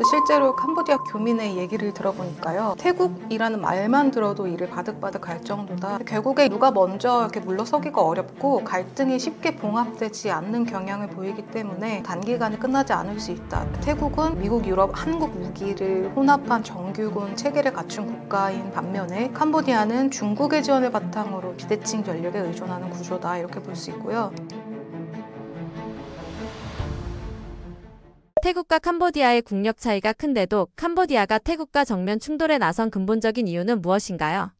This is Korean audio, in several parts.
실제로 캄보디아 교민의 얘기를 들어보니까요, 태국이라는 말만 들어도 이를 바득바득 할 정도다. 결국에 누가 먼저 이렇게 물러서기가 어렵고 갈등이 쉽게 봉합되지 않는 경향을 보이기 때문에 단기간에 끝나지 않을 수 있다. 태국은 미국, 유럽, 한국 무기를 혼합한 정규군 체계를 갖춘 국가인 반면에 캄보디아는 중국의 지원을 바탕으로 비대칭 전력에 의존하는 구조다, 이렇게 볼 수 있고요. 태국과 캄보디아의 국력 차이가 큰데도 캄보디아가 태국과 정면 충돌에 나선 근본적인 이유는 무엇인가요?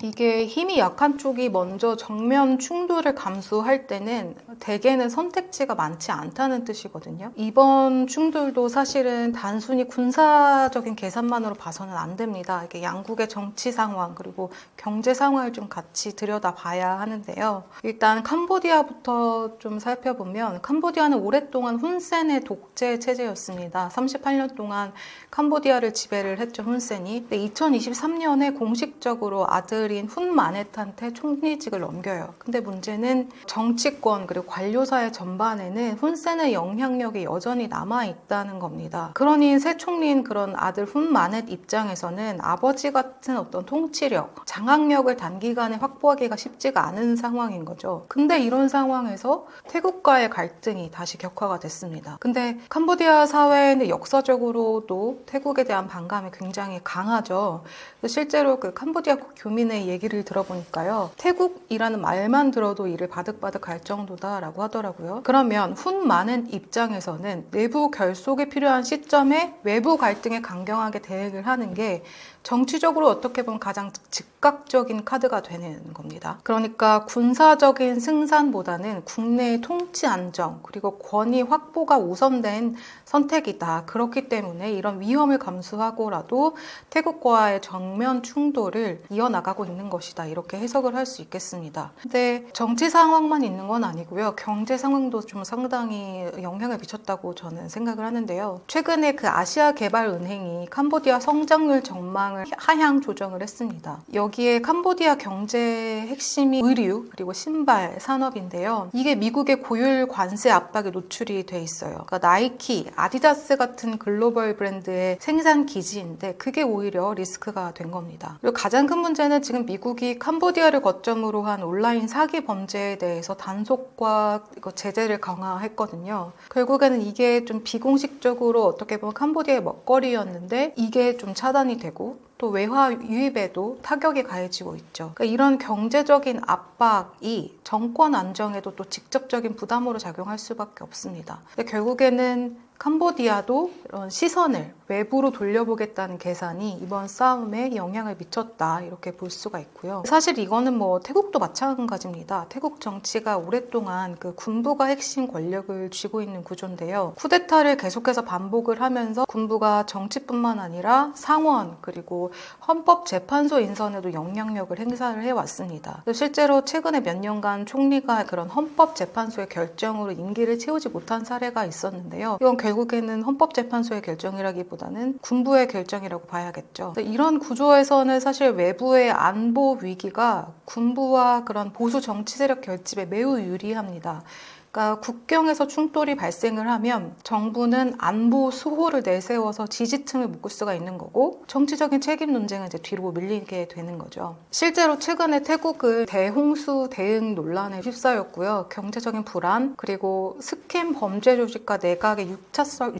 이게 힘이 약한 쪽이 먼저 정면 충돌을 감수할 때는 대개는 선택지가 많지 않다는 뜻이거든요. 이번 충돌도 사실은 단순히 군사적인 계산만으로 봐서는 안 됩니다. 이게 양국의 정치 상황 그리고 경제 상황을 좀 같이 들여다봐야 하는데요. 일단 캄보디아부터 좀 살펴보면 캄보디아는 오랫동안 훈센의 독재 체제였습니다. 38년 동안 캄보디아를 지배를 했죠, 훈센이. 근데 2023년에 공식적으로 아들인 훈 마넷한테 총리직을 넘겨요. 근데 문제는 정치권 그리고 관료사회 전반에는 훈센의 영향력이 여전히 남아있다는 겁니다. 그러니 새 총리인 그런 아들 훈 마넷 입장에서는 아버지 같은 어떤 통치력, 장악력을 단기간에 확보하기가 쉽지가 않은 상황인 거죠. 근데 이런 상황에서 태국과의 갈등이 다시 격화가 됐습니다. 근데 캄보디아 사회는 역사적으로도 태국에 대한 반감이 굉장히 강하죠. 실제로 그 캄보디아 교민의 얘기를 들어보니까요, 태국이라는 말만 들어도 이를 바득바득 할 정도다라고 하더라고요. 그러면 훈 마넷 입장에서는 내부 결속이 필요한 시점에 외부 갈등에 강경하게 대응을 하는 게 정치적으로 어떻게 보면 가장 즉각적인 카드가 되는 겁니다. 그러니까 군사적인 승산보다는 국내의 통치 안정 그리고 권위 확보가 우선된 선택이다. 그렇기 때문에 이런 위험을 감수하고라도 태국과의 정면 충돌을 이어나가고 있는 것이다. 이렇게 해석을 할 수 있겠습니다. 근데 정치 상황만 있는 건 아니고요. 경제 상황도 좀 상당히 영향을 미쳤다고 저는 생각을 하는데요. 최근에 그 아시아개발은행이 캄보디아 성장률 전망을 하향 조정을 했습니다. 여기에 캄보디아 경제의 핵심이 의류 그리고 신발 산업인데요. 이게 미국의 고율 관세 압박에 노출이 돼 있어요. 그러니까 나이키, 아디다스 같은 글로벌 브랜드의 생산 기지인데 그게 오히려 리스크가 된 겁니다. 그리고 가장 큰 문제는 지금 미국이 캄보디아를 거점으로 한 온라인 사기 범죄에 대해서 단속과 제재를 강화했거든요. 결국에는 이게 좀 비공식적으로 어떻게 보면 캄보디아의 먹거리였는데 이게 좀 차단이 되고 또 외화 유입에도 타격이 가해지고 있죠. 그러니까 이런 경제적인 압박이 정권 안정에도 또 직접적인 부담으로 작용할 수밖에 없습니다. 근데 결국에는 캄보디아도 이런 시선을 외부로 돌려보겠다는 계산이 이번 싸움에 영향을 미쳤다, 이렇게 볼 수가 있고요. 사실 이거는 뭐 태국도 마찬가지입니다. 태국 정치가 오랫동안 그 군부가 핵심 권력을 쥐고 있는 구조인데요. 쿠데타를 계속해서 반복을 하면서 군부가 정치뿐만 아니라 상원 그리고 헌법재판소 인선에도 영향력을 행사를 해왔습니다. 실제로 최근에 몇 년간 총리가 그런 헌법재판소의 결정으로 임기를 채우지 못한 사례가 있었는데요. 이건 결국에는 헌법재판소의 결정이라기보다는 군부의 결정이라고 봐야겠죠. 이런 구조에서는 사실 외부의 안보 위기가 군부와 그런 보수 정치 세력 결집에 매우 유리합니다. 그러니까 국경에서 충돌이 발생을 하면 정부는 안보 수호를 내세워서 지지층을 묶을 수가 있는 거고 정치적인 책임 논쟁은 이제 뒤로 밀리게 되는 거죠. 실제로 최근에 태국은 대홍수 대응 논란에 휩싸였고요. 경제적인 불안 그리고 스캠 범죄 조직과 내각의 유착성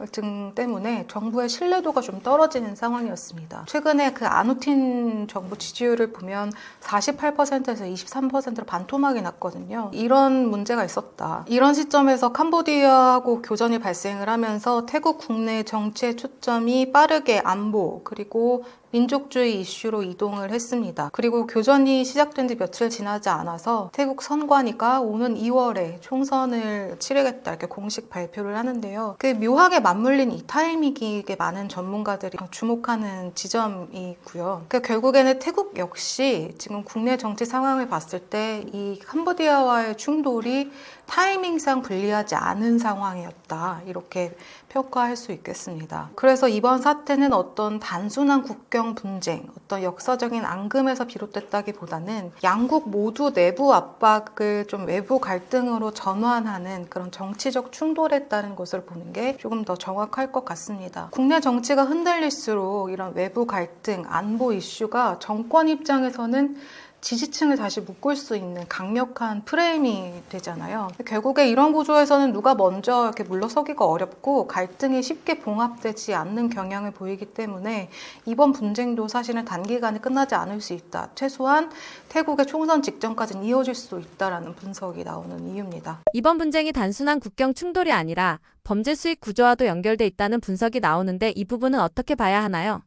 때문에 정부의 신뢰도가 좀 떨어지는 상황이었습니다. 최근에 그 아누틴 정부 지지율을 보면 48%에서 23%로 반토막이 났거든요. 이런 문제가 있었다. 이런 시점에서 캄보디아하고 교전이 발생을 하면서 태국 국내 정치의 초점이 빠르게 안보 그리고 민족주의 이슈로 이동을 했습니다. 그리고 교전이 시작된 지 며칠 지나지 않아서 태국 선관위가 오는 2월에 총선을 치르겠다 이렇게 공식 발표를 하는데요. 그 묘하게 맞물린 이 타이밍이 많은 전문가들이 주목하는 지점이고요. 그러니까 결국에는 태국 역시 지금 국내 정치 상황을 봤을 때 이 캄보디아와의 충돌이 타이밍상 불리하지 않은 상황이었다. 이렇게 평가할 수 있겠습니다. 그래서 이번 사태는 어떤 단순한 국경 분쟁, 어떤 역사적인 앙금에서 비롯됐다기보다는 양국 모두 내부 압박을 좀 외부 갈등으로 전환하는 그런 정치적 충돌에 따른 것을 보는 게 조금 더 정확할 것 같습니다. 국내 정치가 흔들릴수록 이런 외부 갈등, 안보 이슈가 정권 입장에서는 지지층을 다시 묶을 수 있는 강력한 프레임이 되잖아요. 결국에 이런 구조에서는 누가 먼저 이렇게 물러서기가 어렵고 갈등이 쉽게 봉합되지 않는 경향을 보이기 때문에 이번 분쟁도 사실은 단기간에 끝나지 않을 수 있다. 최소한 태국의 총선 직전까지는 이어질 수 있다라는 분석이 나오는 이유입니다. 이번 분쟁이 단순한 국경 충돌이 아니라 범죄 수익 구조와도 연결돼 있다는 분석이 나오는데 이 부분은 어떻게 봐야 하나요?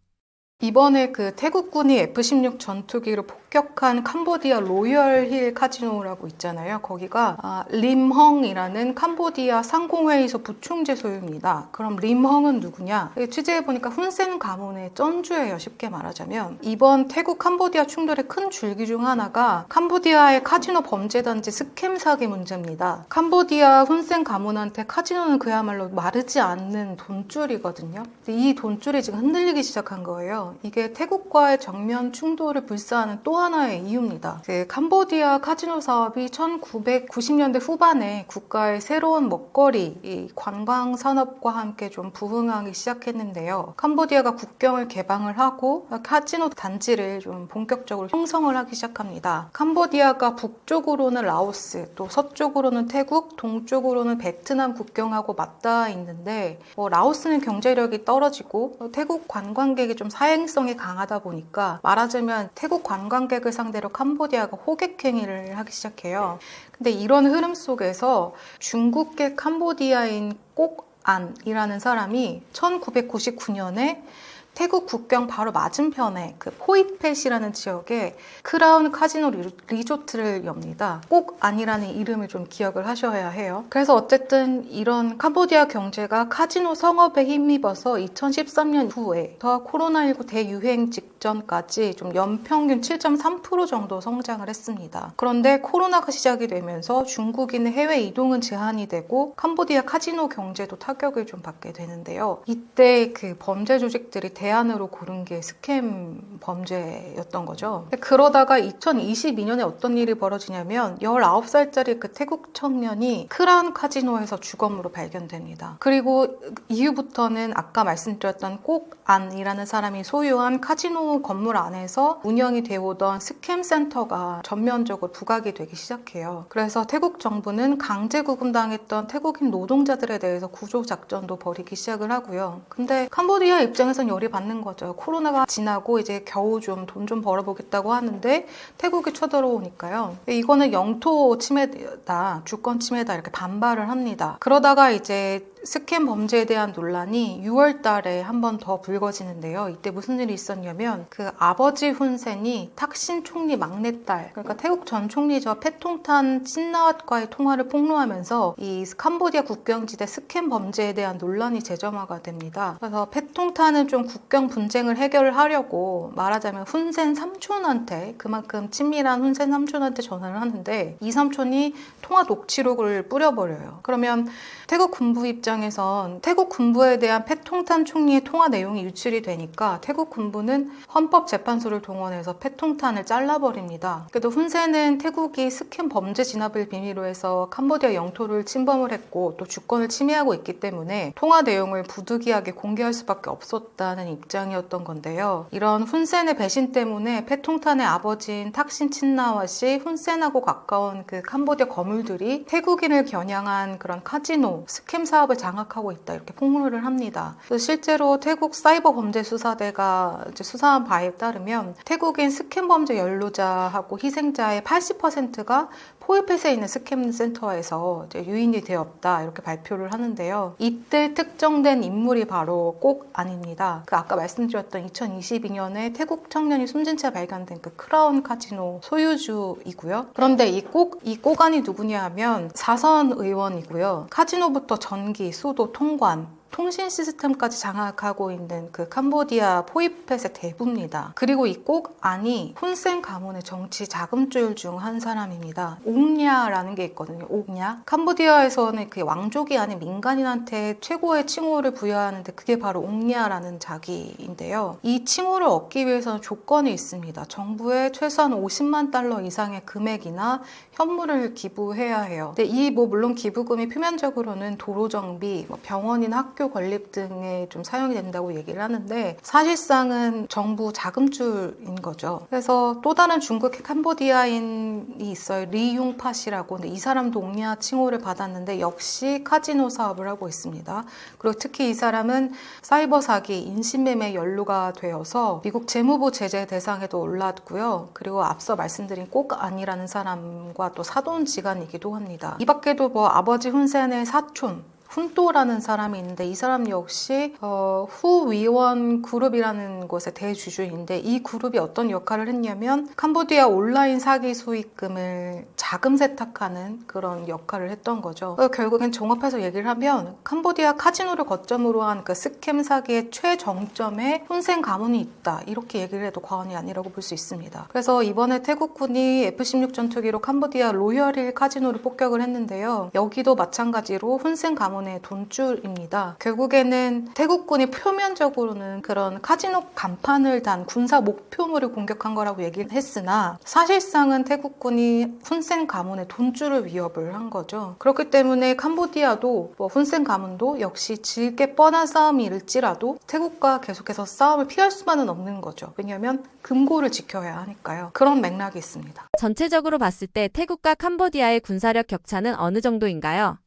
이번에 그 태국군이 F-16 전투기를 폭격한 캄보디아 로열힐 카지노라고 있잖아요. 거기가 림헝이라는 캄보디아 상공회의소 부총재 소유입니다. 그럼 림헝은 누구냐? 취재해보니까 훈센 가문의 쩐주예요. 쉽게 말하자면. 이번 태국 캄보디아 충돌의 큰 줄기 중 하나가 캄보디아의 카지노 범죄단지 스캠 사기 문제입니다. 캄보디아 훈센 가문한테 카지노는 그야말로 마르지 않는 돈줄이거든요. 이 돈줄이 지금 흔들리기 시작한 거예요. 이게 태국과의 정면 충돌을 불사하는 또 하나의 이유입니다. 캄보디아 카지노 사업이 1990년대 후반에 국가의 새로운 먹거리, 이 관광 산업과 함께 좀 부흥하기 시작했는데요. 캄보디아가 국경을 개방을 하고 카지노 단지를 좀 본격적으로 형성을 하기 시작합니다. 캄보디아가 북쪽으로는 라오스, 또 서쪽으로는 태국, 동쪽으로는 베트남 국경하고 맞닿아 있는데 라오스는 경제력이 떨어지고 태국 관광객이 좀 사행성이 강하다 보니까 말하자면 태국 관광객을 상대로 캄보디아가 호객행위를 하기 시작해요. 근데 이런 흐름 속에서 중국계 캄보디아인 꼭안이라는 사람이 1999년에 태국 국경 바로 맞은편에 그 포이펫이라는 지역에 크라운 카지노 리조트를 엽니다. 꼭 아니라는 이름을 좀 기억을 하셔야 해요. 그래서 어쨌든 이런 캄보디아 경제가 카지노 성업에 힘입어서 2013년 이후에 더 코로나19 대유행 직전까지 좀 연평균 7.3% 정도 성장을 했습니다. 그런데 코로나가 시작이 되면서 중국인의 해외 이동은 제한이 되고 캄보디아 카지노 경제도 타격을 좀 받게 되는데요. 이때 그 범죄 조직들이 대안으로 고른 게 스캠 범죄였던 거죠. 그러다가 2022년에 어떤 일이 벌어지냐면 19살짜리 그 태국 청년이 크라운 카지노에서 주검으로 발견됩니다. 그리고 이후부터는 아까 말씀드렸던 꼭안이라는 사람이 소유한 카지노 건물 안에서 운영이 되어 오던 스캠 센터가 전면적으로 부각이 되기 시작해요. 그래서 태국 정부는 강제 구금당했던 태국인 노동자들에 대해서 구조 작전도 벌이기 시작을 하고요. 근데 캄보디아 입장에선 열이 받는 거죠. 코로나가 지나고 이제 겨우 좀 돈 좀 벌어보겠다고 하는데 태국이 쳐들어오니까요. 이거는 영토 침해다, 주권 침해다 이렇게 반발을 합니다. 그러다가 이제 스캠 범죄에 대한 논란이 6월 달에 한 번 더 불거지는데요. 이때 무슨 일이 있었냐면 그 아버지 훈센이 탁신 총리 막내딸, 그러니까 태국 전 총리죠. 패통탄 친나왓과의 통화를 폭로하면서 이 캄보디아 국경지대 스캠 범죄에 대한 논란이 재점화가 됩니다. 그래서 패통탄은 좀 국경 분쟁을 해결하려고 말하자면 훈센 삼촌한테, 그만큼 친밀한 훈센 삼촌한테 전화를 하는데 이 삼촌이 통화 녹취록을 뿌려버려요. 그러면 태국 군부 입장에선 태국 군부에 대한 패통탄 총리의 통화 내용이 유출이 되니까 태국 군부는 헌법재판소를 동원해서 패통탄을 잘라버립니다. 그래도 훈센은 태국이 스캠 범죄 진압을 빌미로 해서 캄보디아 영토를 침범을 했고 또 주권을 침해하고 있기 때문에 통화 내용을 부득이하게 공개할 수밖에 없었다는 입장이었던 건데요. 이런 훈센의 배신 때문에 패통탄의 아버지인 탁신 친나왓이 훈센하고 가까운 그 캄보디아 거물들이 태국인을 겨냥한 그런 카지노, 스캠 사업을 장악하고 있다 이렇게 폭로를 합니다. 실제로 태국 사이버 범죄 수사대가 이제 수사한 바에 따르면 태국인 스캠 범죄 연루자하고 희생자의 80%가 포이펫에 있는 스캠 센터에서 이제 유인이 되었다 이렇게 발표를 하는데요. 이때 특정된 인물이 바로 꼭안입니다. 그 아까 말씀드렸던 2022년에 태국 청년이 숨진 채 발견된 그 크라운 카지노 소유주이고요. 그런데 이 꼭안이 누구냐 하면 사선 의원이고요. 카지노부터 전기, 수도, 통관 통신 시스템까지 장악하고 있는 그 캄보디아 포이펫의 대부입니다. 그리고 이 꼭 안이 훈센 가문의 정치 자금줄 중 한 사람입니다. 옥냐라는 게 있거든요. 옥냐. 캄보디아에서는 그 왕족이 아닌 민간인한테 최고의 칭호를 부여하는데 그게 바로 옥냐라는 자기인데요. 이 칭호를 얻기 위해서는 조건이 있습니다. 정부에 최소한 50만 달러 이상의 금액이나 현물을 기부해야 해요. 근데 이 물론 기부금이 표면적으로는 도로 정비, 병원이나 학교 건립 등에 좀 사용이 된다고 얘기를 하는데 사실상은 정부 자금줄인 거죠. 그래서 또 다른 중국 캄보디아인이 있어요. 리융팟이라고. 근데 이 사람도 옥냐 칭호를 받았는데 역시 카지노 사업을 하고 있습니다. 그리고 특히 이 사람은 사이버 사기, 인신매매에 연루가 되어서 미국 재무부 제재 대상에도 올랐고요. 그리고 앞서 말씀드린 꼭 아니라는 사람과 또 사돈지간이기도 합니다. 이 밖에도 아버지 훈센의 사촌 훈또라는 사람이 있는데 이 사람 역시 후위원 그룹이라는 곳의 대주주인데 이 그룹이 어떤 역할을 했냐면 캄보디아 온라인 사기 수익금을 자금 세탁하는 그런 역할을 했던 거죠. 결국엔 종합해서 얘기를 하면 캄보디아 카지노를 거점으로 한 그 스캠 사기의 최정점에 훈센 가문이 있다 이렇게 얘기를 해도 과언이 아니라고 볼 수 있습니다. 그래서 이번에 태국군이 F-16 전투기로 캄보디아 로열힐 카지노를 폭격을 했는데요. 여기도 마찬가지로 훈센 가문 돈줄입니다. 결국에는 태국군이 표면적으로는 그런 카지노 간판을 단 군사 목표물을 공격한 거라고 얘기를 했으나 사실상은 태국군이 훈센 가문의 돈줄을 위협을 한 거죠. 그렇기 때문에 캄보디아도 훈센 가문도 역시 질게 뻔한 싸움일지라도 태국과 계속해서 싸움을 피할 수만은 없는 거죠. 왜냐하면 금고를 지켜야 하니까요. 그런 맥락이 있습니다. 전체적으로 봤을 때 태국과 캄보디아의 군사력 격차는 어느 정도인가요?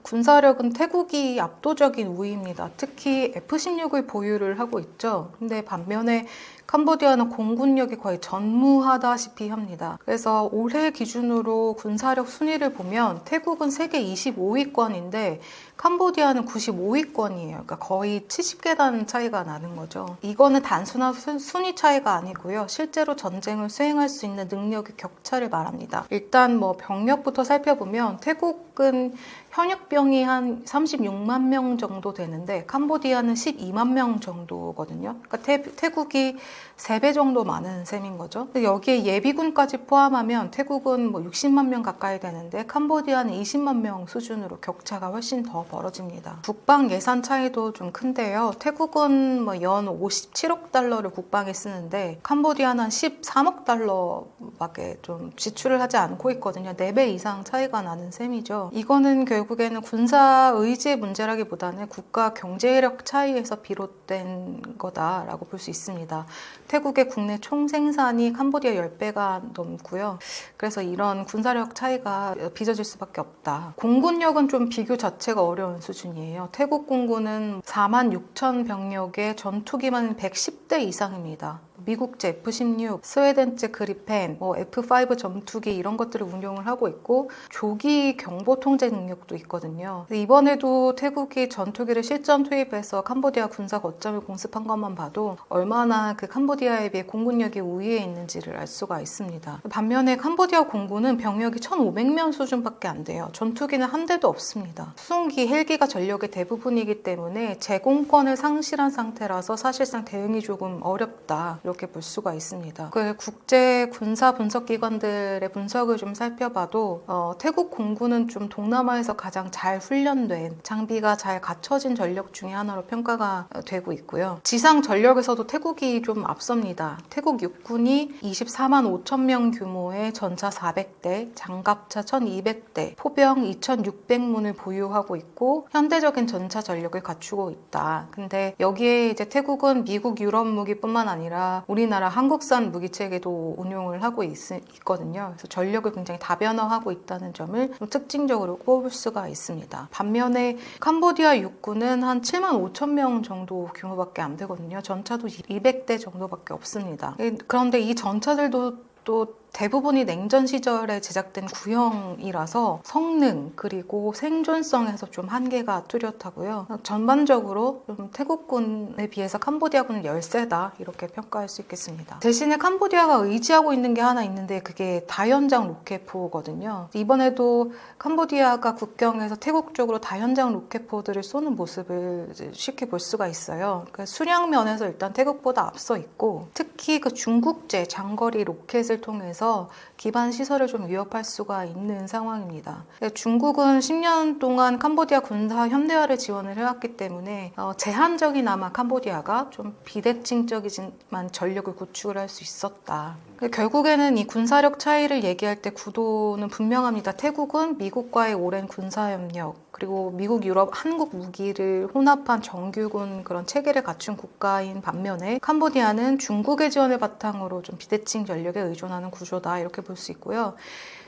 군사력은 태국이 압도적인 우위입니다. 특히 F-16을 보유를 하고 있죠. 근데 반면에 캄보디아는 공군력이 거의 전무하다시피 합니다. 그래서 올해 기준으로 군사력 순위를 보면 태국은 세계 25위권인데 캄보디아는 95위권이에요. 그러니까 거의 70계단 차이가 나는 거죠. 이거는 단순한 순위 차이가 아니고요. 실제로 전쟁을 수행할 수 있는 능력의 격차를 말합니다. 일단 병력부터 살펴보면 태국은 현역병이 한 36만 명 정도 되는데 캄보디아는 12만 명 정도거든요. 그러니까 태국이 3배 정도 많은 셈인 거죠. 여기에 예비군까지 포함하면 태국은 60만 명 가까이 되는데 캄보디아는 20만 명 수준으로 격차가 훨씬 더 벌어집니다. 국방 예산 차이도 좀 큰데요. 태국은 연 57억 달러를 국방에 쓰는데 캄보디아는 13억 달러밖에 좀 지출을 하지 않고 있거든요. 4배 이상 차이가 나는 셈이죠. 이거는 결국에는 군사 의지의 문제라기보다는 국가 경제력 차이에서 비롯된 거다라고 볼 수 있습니다. 태국의 국내 총생산이 캄보디아 10배가 넘고요. 그래서 이런 군사력 차이가 빚어질 수밖에 없다. 공군력은 좀 비교 자체가 어려운 수준이에요. 태국 공군은 4만 6천 병력의 전투기만 110대 이상입니다. 미국제 F-16, 스웨덴제 그리펜, F-5 전투기 이런 것들을 운용을 하고 있고 조기 경보 통제 능력도 있거든요. 이번에도 태국이 전투기를 실전 투입해서 캄보디아 군사 거점을 공습한 것만 봐도 얼마나 그 캄보디아에 비해 공군력이 우위에 있는지를 알 수가 있습니다. 반면에 캄보디아 공군은 병력이 1,500명 수준밖에 안 돼요. 전투기는 한 대도 없습니다. 수송기, 헬기가 전력의 대부분이기 때문에 제공권을 상실한 상태라서 사실상 대응이 조금 어렵다. 이렇게 볼 수가 있습니다. 그 국제 군사 분석 기관들의 분석을 좀 살펴봐도 태국 공군은 좀 동남아에서 가장 잘 훈련된 장비가 잘 갖춰진 전력 중에 하나로 평가가 되고 있고요. 지상 전력에서도 태국이 좀 앞섭니다. 태국 육군이 24만 5천 명 규모의 전차 400대, 장갑차 1,200대, 포병 2,600문을 보유하고 있고 현대적인 전차 전력을 갖추고 있다. 근데 여기에 이제 태국은 미국 유럽 무기뿐만 아니라 우리나라 한국산 무기체계도 운용을 하고 있거든요. 그래서 전력을 굉장히 다변화하고 있다는 점을 좀 특징적으로 꼽을 수가 있습니다. 반면에 캄보디아 육군은 한 7만 5천 명 정도 규모밖에 안 되거든요. 전차도 200대 정도밖에 없습니다. 그런데 이 전차들도 또 대부분이 냉전 시절에 제작된 구형이라서 성능 그리고 생존성에서 좀 한계가 뚜렷하고요. 전반적으로 좀 태국군에 비해서 캄보디아군은 열세다 이렇게 평가할 수 있겠습니다. 대신에 캄보디아가 의지하고 있는 게 하나 있는데 그게 다연장 로켓포거든요. 이번에도 캄보디아가 국경에서 태국 쪽으로 다연장 로켓포들을 쏘는 모습을 쉽게 볼 수가 있어요. 그러니까 수량 면에서 일단 태국보다 앞서 있고 특히 그 중국제 장거리 로켓을 통해서 기반 시설을 좀 위협할 수가 있는 상황입니다. 중국은 10년 동안 캄보디아 군사 현대화를 지원을 해왔기 때문에 제한적이나마 캄보디아가 좀 비대칭적이지만 전력을 구축을 할 수 있었다. 결국에는 이 군사력 차이를 얘기할 때 구도는 분명합니다. 태국은 미국과의 오랜 군사협력, 그리고 미국, 유럽, 한국 무기를 혼합한 정규군 그런 체계를 갖춘 국가인 반면에 캄보디아는 중국의 지원을 바탕으로 좀 비대칭 전력에 의존하는 구조다 이렇게 볼 수 있고요.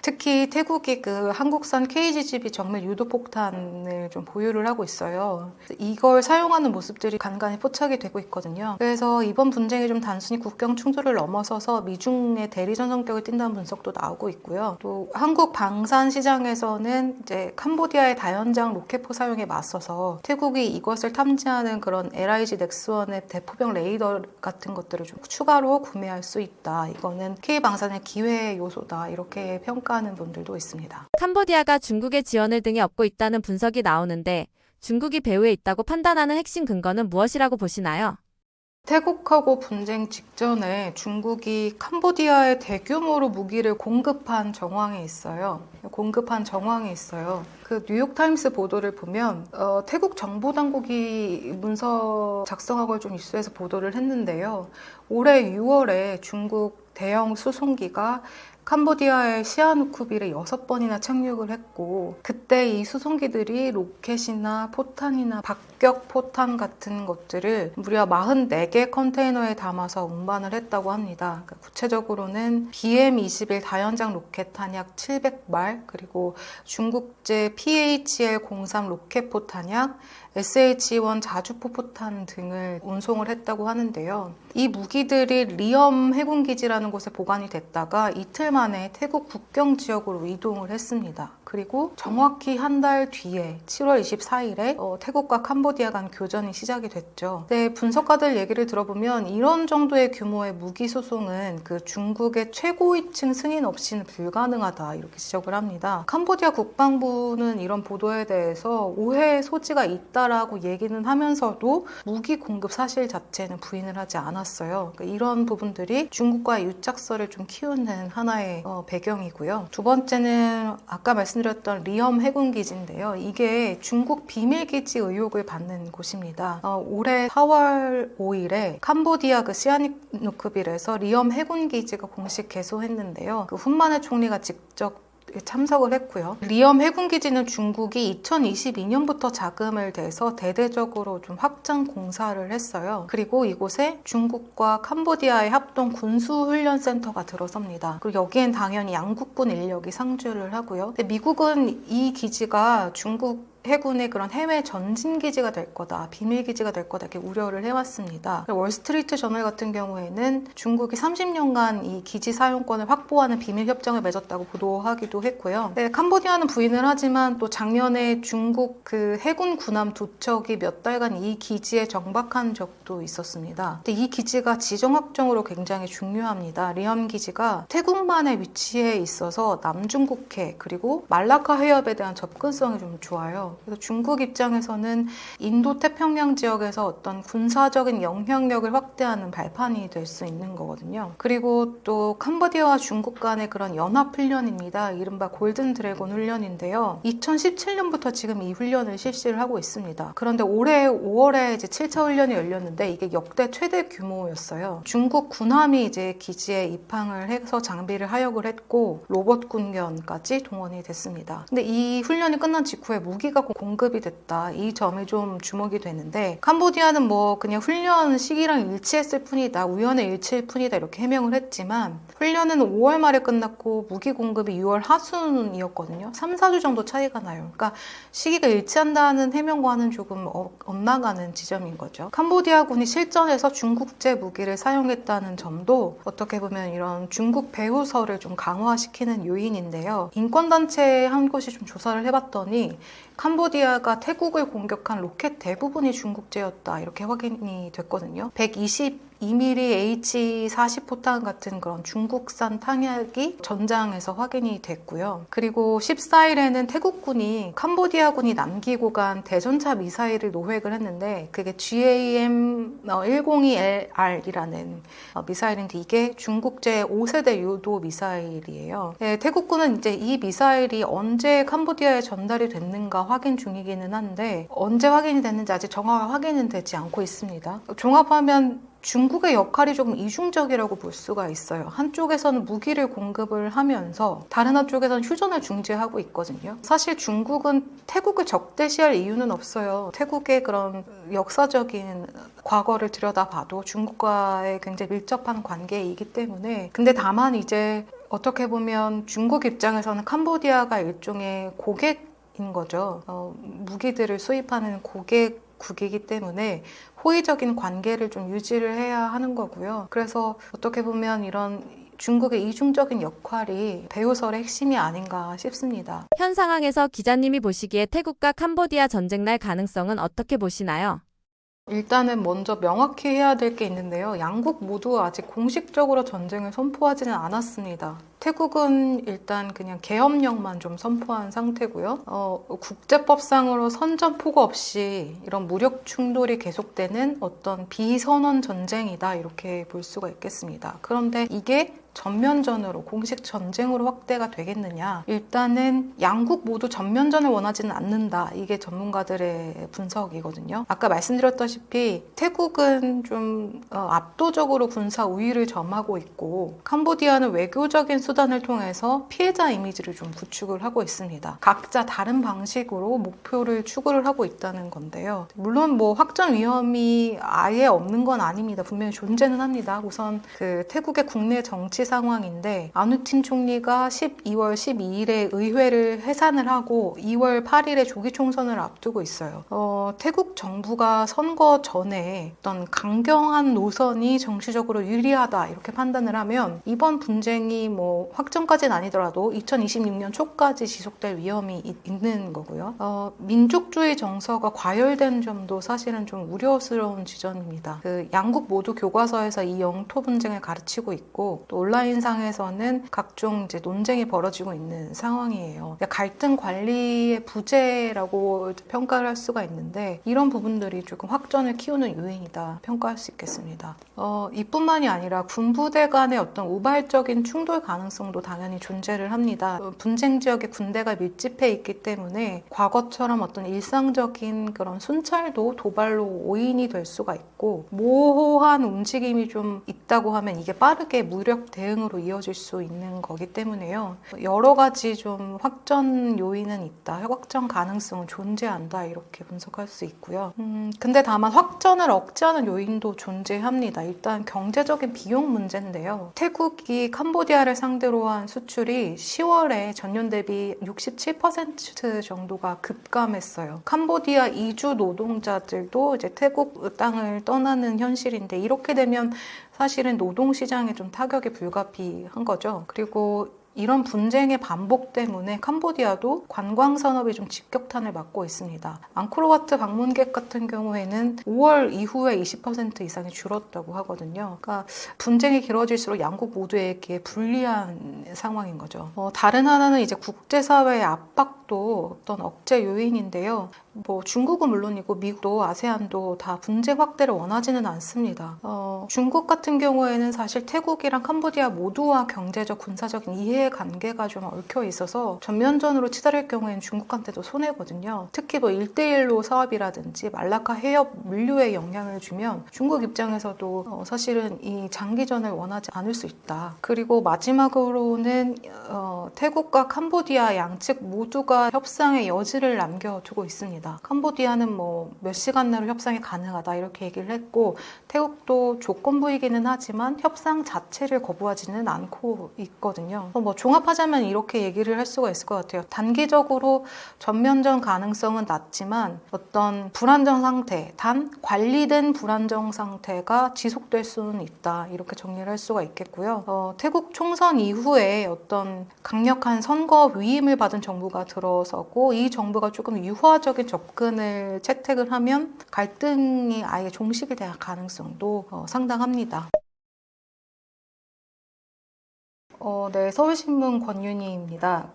특히 태국이 그 한국산 KGGB 정밀 유도폭탄을 좀 보유를 하고 있어요. 이걸 사용하는 모습들이 간간히 포착이 되고 있거든요. 그래서 이번 분쟁이 좀 단순히 국경 충돌을 넘어서서 미중의 대리전 성격을 띈다는 분석도 나오고 있고요. 또 한국 방산 시장에서는 이제 캄보디아의 다연장 로켓포 사용에 맞서서 태국이 이것을 탐지하는 그런 LIG 넥스원의 대포병 레이더 같은 것들을 좀 추가로 구매할 수 있다. 이거는 K방산의 기회 요소다. 이렇게 평가하는 분들도 있습니다. 캄보디아가 중국의 지원을 등에 업고 있다는 분석이 나오는데 중국이 배후에 있다고 판단하는 핵심 근거는 무엇이라고 보시나요? 태국하고 분쟁 직전에 중국이 캄보디아에 대규모로 무기를 공급한 정황이 있어요. 그 뉴욕타임스 보도를 보면 태국 정보당국이 문서 작성학을 좀 이슈해서 보도를 했는데요. 올해 6월에 중국 대형 수송기가 캄보디아의 시아누쿠빌에 6번이나 착륙을 했고 그때 이 수송기들이 로켓이나 포탄이나 박격 포탄 같은 것들을 무려 44개 컨테이너에 담아서 운반을 했다고 합니다. 그러니까 구체적으로는 BM-21 다연장 로켓탄 약 700발 그리고 중국제 PHL-03 로켓 포탄 약 SH-1 자주포 포탄 등을 운송을 했다고 하는데요. 이 무기들이 리엄 해군기지라는 곳에 보관이 됐다가 이틀 만에 태국 국경 지역으로 이동을 했습니다. 그리고 정확히 한 달 뒤에 7월 24일에 태국과 캄보디아 간 교전이 시작이 됐죠. 네, 분석가들 얘기를 들어보면 이런 정도의 규모의 무기 소송은 그 중국의 최고위층 승인 없이는 불가능하다 이렇게 지적을 합니다. 캄보디아 국방부는 이런 보도에 대해서 오해의 소지가 있다라고 얘기는 하면서도 무기 공급 사실 자체는 부인을 하지 않았어요. 그러니까 이런 부분들이 중국과의 유착설을 좀 키우는 하나의 배경이고요. 두 번째는 아까 말씀드렸던 리엄 해군기지인데요. 이게 중국 비밀기지 의혹을 받는 곳입니다. 올해 4월 5일에 캄보디아 그 시아누쿠빌에서 리엄 해군기지가 공식 개소했는데요. 그 훈마네 총리가 직접 참석을 했고요. 리엄 해군기지는 중국이 2022년부터 자금을 대서 대대적으로 좀 확장 공사를 했어요. 그리고 이곳에 중국과 캄보디아의 합동 군수훈련센터가 들어섭니다. 그리고 여기엔 당연히 양국군 인력이 상주를 하고요. 근데 미국은 이 기지가 중국 해군의 그런 해외 전진기지가 될 거다, 비밀기지가 될 거다 이렇게 우려를 해왔습니다. 월스트리트 저널 같은 경우에는 중국이 30년간 이 기지 사용권을 확보하는 비밀협정을 맺었다고 보도하기도 했고요. 네, 캄보디아는 부인을 하지만 또 작년에 중국 그 해군 군함 2척이 몇 달간 이 기지에 정박한 적도 있었습니다. 근데 이 기지가 지정 확정으로 굉장히 중요합니다. 리엄 기지가 태국만의 위치에 있어서 남중국해 그리고 말라카 해협에 대한 접근성이 좀 좋아요. 그래서 중국 입장에서는 인도 태평양 지역에서 어떤 군사적인 영향력을 확대하는 발판이 될 수 있는 거거든요. 그리고 또 캄보디아와 중국 간의 그런 연합훈련입니다. 이른바 골든 드래곤 훈련인데요. 2017년부터 지금 이 훈련을 실시를 하고 있습니다. 그런데 올해 5월에 이제 7차 훈련이 열렸는데 이게 역대 최대 규모였어요. 중국 군함이 이제 기지에 입항을 해서 장비를 하역을 했고 로봇 군견까지 동원이 됐습니다. 근데 이 훈련이 끝난 직후에 무기가 공급이 됐다. 이 점이 좀 주목이 되는데 캄보디아는 뭐 그냥 훈련 시기랑 일치했을 뿐이다. 우연의 일치일 뿐이다. 이렇게 해명을 했지만 훈련은 5월 말에 끝났고 무기 공급이 6월 하순이었거든요. 3, 4주 정도 차이가 나요. 그러니까 시기가 일치한다는 해명과는 조금 엇나가는 지점인 거죠. 캄보디아군이 실전에서 중국제 무기를 사용했다는 점도 어떻게 보면 이런 중국 배후설을 좀 강화시키는 요인인데요. 인권단체 한 곳이 좀 조사를 해봤더니 캄보디아가 태국을 공격한 로켓 대부분이 중국제였다 이렇게 확인이 됐거든요. 122mm H-40 포탄 같은 그런 중국산 탄약이 전장에서 확인이 됐고요. 그리고 14일에는 태국군이 캄보디아군이 남기고 간 대전차 미사일을 노획을 했는데 그게 GAM-102LR이라는 미사일인데 이게 중국제 5세대 유도 미사일이에요. 네, 태국군은 이제 이 미사일이 언제 캄보디아에 전달이 됐는가 확인 중이기는 한데 언제 확인이 됐는지 아직 정확하게 확인은 되지 않고 있습니다. 종합하면 중국의 역할이 조금 이중적이라고 볼 수가 있어요. 한쪽에서는 무기를 공급을 하면서 다른 한쪽에서는 휴전을 중재하고 있거든요. 사실 중국은 태국을 적대시할 이유는 없어요. 태국의 그런 역사적인 과거를 들여다봐도 중국과의 굉장히 밀접한 관계이기 때문에 근데 다만 이제 어떻게 보면 중국 입장에서는 캄보디아가 일종의 고객인 거죠. 무기들을 수입하는 고객국이기 때문에 호의적인 관계를 좀 유지를 해야 하는 거고요. 그래서 어떻게 보면 이런 중국의 이중적인 역할이 배후설의 핵심이 아닌가 싶습니다. 현 상황에서 기자님이 보시기에 태국과 캄보디아 전쟁 날 가능성은 어떻게 보시나요? 일단은 먼저 명확히 해야 될 게 있는데요. 양국 모두 아직 공식적으로 전쟁을 선포하지는 않았습니다. 태국은 일단 그냥 계엄령만 좀 선포한 상태고요. 국제법상으로 선전포고 없이 이런 무력 충돌이 계속되는 어떤 비선언 전쟁이다 이렇게 볼 수가 있겠습니다. 그런데 이게 전면전으로 공식 전쟁으로 확대가 되겠느냐? 일단은 양국 모두 전면전을 원하지는 않는다. 이게 전문가들의 분석이거든요. 아까 말씀드렸다시피 태국은 좀 압도적으로 군사 우위를 점하고 있고 캄보디아는 외교적인 수단을 통해서 피해자 이미지를 좀 구축을 하고 있습니다. 각자 다른 방식으로 목표를 추구를 하고 있다는 건데요. 물론 뭐 확전 위험이 아예 없는 건 아닙니다. 분명히 존재는 합니다. 우선 그 태국의 국내 정치 상황인데 아누틴 총리가 12월 12일에 의회를 해산을 하고 2월 8일에 조기 총선을 앞두고 있어요. 태국 정부가 선거 전에 어떤 강경한 노선이 정치적으로 유리하다 이렇게 판단을 하면 이번 분쟁이 뭐 확전까지는 아니더라도 2026년 초까지 지속될 위험이 있는 거고요. 민족주의 정서가 과열된 점도 사실은 좀 우려스러운 지점입니다. 그 양국 모두 교과서에서 이 영토 분쟁을 가르치고 있고 또 온라인상에서는 각종 이제 논쟁이 벌어지고 있는 상황이에요. 갈등 관리의 부재라고 평가를 할 수가 있는데 이런 부분들이 조금 확전을 키우는 요인이다 평가할 수 있겠습니다. 이뿐만이 아니라 군부대 간의 어떤 우발적인 충돌 가능성도 당연히 존재를 합니다. 분쟁 지역에 군대가 밀집해 있기 때문에 과거처럼 어떤 일상적인 그런 순찰도 도발로 오인이 될 수가 있고 모호한 움직임이 좀 있다고 하면 이게 빠르게 무력 대응으로 이어질 수 있는 거기 때문에요. 여러 가지 좀 확전 요인은 있다. 확전 가능성은 존재한다. 이렇게 분석할 수 있고요. 근데 다만 확전을 억제하는 요인도 존재합니다. 일단 경제적인 비용 문제인데요. 태국이 캄보디아를 상대로 한 수출이 10월에 전년 대비 67% 정도가 급감했어요. 캄보디아 이주 노동자들도 이제 태국 땅을 떠나는 현실인데 이렇게 되면 사실은 노동시장에 좀 타격이 불가피한 거죠. 그리고 이런 분쟁의 반복 때문에 캄보디아도 관광 산업이 좀 직격탄을 맞고 있습니다. 앙코르와트 방문객 같은 경우에는 5월 이후에 20% 이상이 줄었다고 하거든요. 그러니까 분쟁이 길어질수록 양국 모두에게 불리한 상황인 거죠. 다른 하나는 이제 국제사회의 압박도 어떤 억제 요인인데요. 뭐 중국은 물론이고 미국도 아세안도 다 분쟁 확대를 원하지는 않습니다. 중국 같은 경우에는 사실 태국이랑 캄보디아 모두와 경제적, 군사적인 이해관계가 좀 얽혀 있어서 전면전으로 치달을 경우에는 중국한테도 손해거든요. 특히 뭐 1대1로 사업이라든지 말라카 해협 물류에 영향을 주면 중국 입장에서도 사실은 이 장기전을 원하지 않을 수 있다. 그리고 마지막으로는 태국과 캄보디아 양측 모두가 협상의 여지를 남겨두고 있습니다. 캄보디아는 뭐 몇 시간 내로 협상이 가능하다 이렇게 얘기를 했고 태국도 조건부이기는 하지만 협상 자체를 거부하지는 않고 있거든요. 뭐 종합하자면 이렇게 얘기를 할 수가 있을 것 같아요. 단기적으로 전면전 가능성은 낮지만 어떤 불안정 상태, 단 관리된 불안정 상태가 지속될 수는 있다. 이렇게 정리를 할 수가 있겠고요. 태국 총선 이후에 어떤 강력한 선거 위임을 받은 정부가 들어서고 이 정부가 조금 유화적인 접근을 채택을 하면 갈등이 아예 종식이 될 가능성도 상당합니다. 네, 서울신문 권윤희입니다.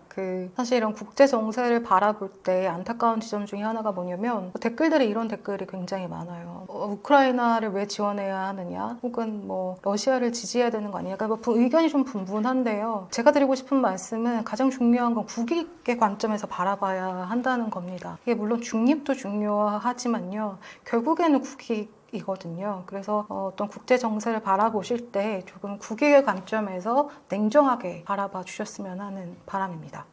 사실은 국제 정세를 바라볼 때 안타까운 지점 중에 하나가 뭐냐면 댓글들이 이런 댓글이 굉장히 많아요. 우크라이나를 왜 지원해야 하느냐, 혹은 뭐 러시아를 지지해야 되는 거 아니냐. 그러니까 뭐 의견이 좀 분분한데요. 제가 드리고 싶은 말씀은 가장 중요한 건 국익의 관점에서 바라봐야 한다는 겁니다. 이게 물론 중립도 중요하지만요. 결국에는 이거든요. 그래서 어떤 국제 정세를 바라보실 때 조금 국익의 관점에서 냉정하게 바라봐 주셨으면 하는 바람입니다.